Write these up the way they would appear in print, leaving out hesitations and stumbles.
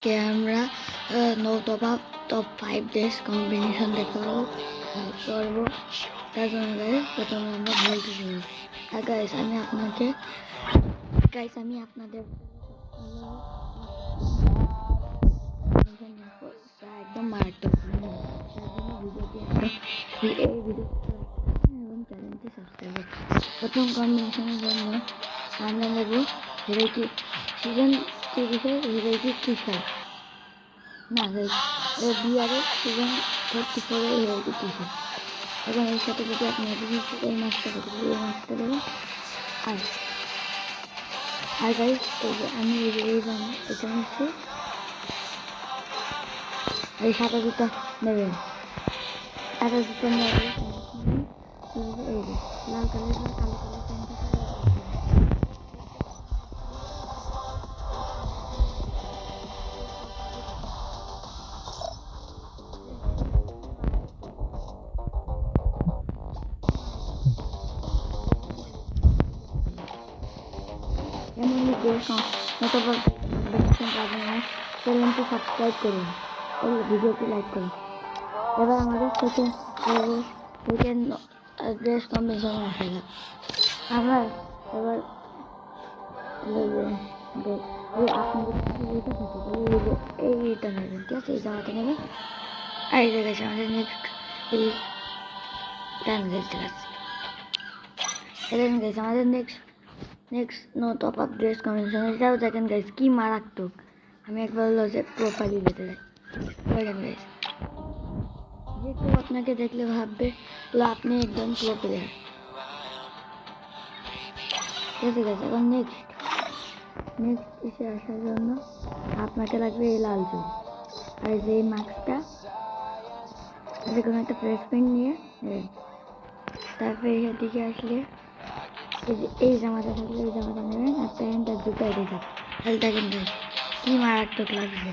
কে আমরা no top 5 days combination দেখতে পারবো। তার জন্য গাইস প্রথমে আমরা বলতে শুরু। আর গাইস আমি আপনাদের একদম মারাত্মক এই ভিডিও এবং চ্যানেলটি সাবস্ক্রাইব করুন। প্রথম কম্বিনেশনের জন্য আমরা নেব হিরোইকি সিজন 30 হিরোইকি টিশার্ট না বিয়ারের সিজন 34 হিরোইকি টিশার্ট। এবং এর সাথে যদি আপনি এই মাছটা দেবেন। আর গাইস আমি এটা নিচ্ছি, এই সাদা জুতা নেবেন। সাদা জুতা নেবেন এই যে লাল কালার বা কালো কালার প্যান্টটা এমন চ্যানেলটি সাবস্ক্রাইব করুন ও ভিডিওটি লাইক করুন। এবার আমাদের সেকেন্ড ড্রেস কম্বিনেশন আসে না। আমরা এবার এইটা নেবেন, ঠিক আছে? এই জামাটা নেবেন। আর এই জায়গায় আমাদের নেক্সট এই ডান গেছে আছে। দেখেন গাইস আমাদের next no top up dress combination এটাও দেখেন গাইস কি মারাত্মক। আমি একবার হলো যে প্রোফাইলে যেতে চাই। দেখেন গাইস যে কেউ আপনাকে দেখলে ভাববে আপনি একদম প্রো প্লেয়ার, ঠিক আছে গাইস? এখন নেক্সট এসে আসার জন্য আপনাকে লাগবে এই লাল চুল আর যে মাস্কটা, যে কোনো একটা ফ্রেশ প্যান্ট নিয়ে নেবেন। তারপরে এর দিকে আসলে এই জামাটা থাকলে এই জামাটা নেবেন আর প্যান্ট আর জুতা এটাই থাকবে। তাহলে দেখেন গাইস কি মারাত্মক লাগছে।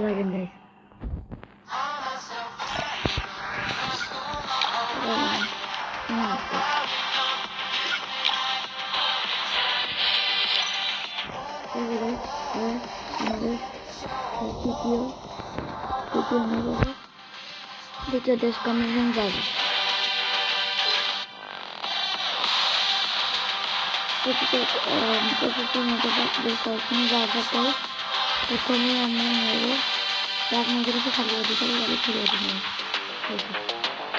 দেখেন গাইস দ্বিতীয় ড্রেস কম্বিনেশন যাবে। প্রথমে আমরা নেব আপনাদের কাছে খালি অধিকারী গাড়ি ছড়িয়ে দেবেন।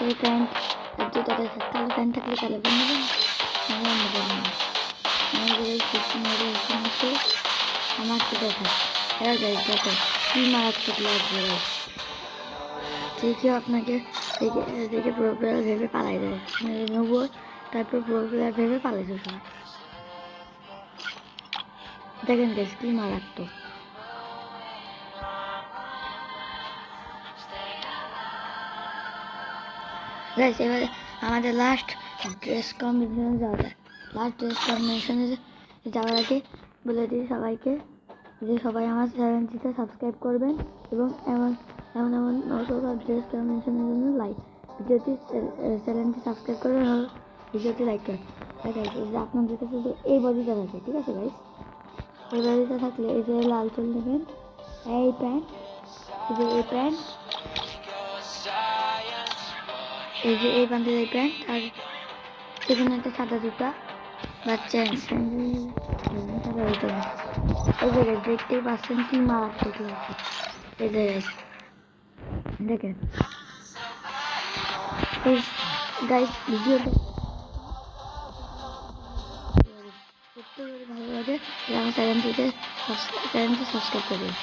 এই প্যান্ট জুতাতে কালো প্যান্ট থাকলে কালো প্যান্ট নেবেন, আমি নেবেন না। আমাদের এই আমার তো দেখো এরা গাইজ দেখো কি মারাত্মক লাগবে। যে কেউ আপনাকে দেখে প্রো প্লেয়ার ভেবে পালাই যায়, নেবো তারপর প্রো প্লেয়ার ভেবে পালাইছে সবাই। দেখেন গাইজ কি মারাত্মক। গাইজ এবারে আমাদের লাস্ট ড্রেস কম্বিনেশনে যাওয়া যায়। লাস্ট ড্রেস কম্বিনেশনে যাওয়ার আগে বলে দিই সবাইকে যে সবাই আমার চ্যানেলটিতে সাবস্ক্রাইব করবেন এবং এমন ড্রেস কম্বিনেশনের জন্য ভিডিওটি চ্যানেলটি সাবস্ক্রাইব করবেন এবং ভিডিওটি লাইক করবেন। আপনাদের কাছে যে এই বডিটা থাকে, ঠিক আছে গাইজ? এই বডিটা থাকলে এই যে লাল চুল নেবেন, এই প্যান্ট, এই যে এই প্যান্টের এই প্যান্ট আর সেখানে একটা সাদা জুতা বাচ্চা এই যে দেখতেই পাচ্ছেন কি মারাত্মক লাগছে। এই যে দেখেন গাইস ভিডিওটা ভালো লাগে আমার চ্যানেলটি সাবস্ক্রাইব করবেন।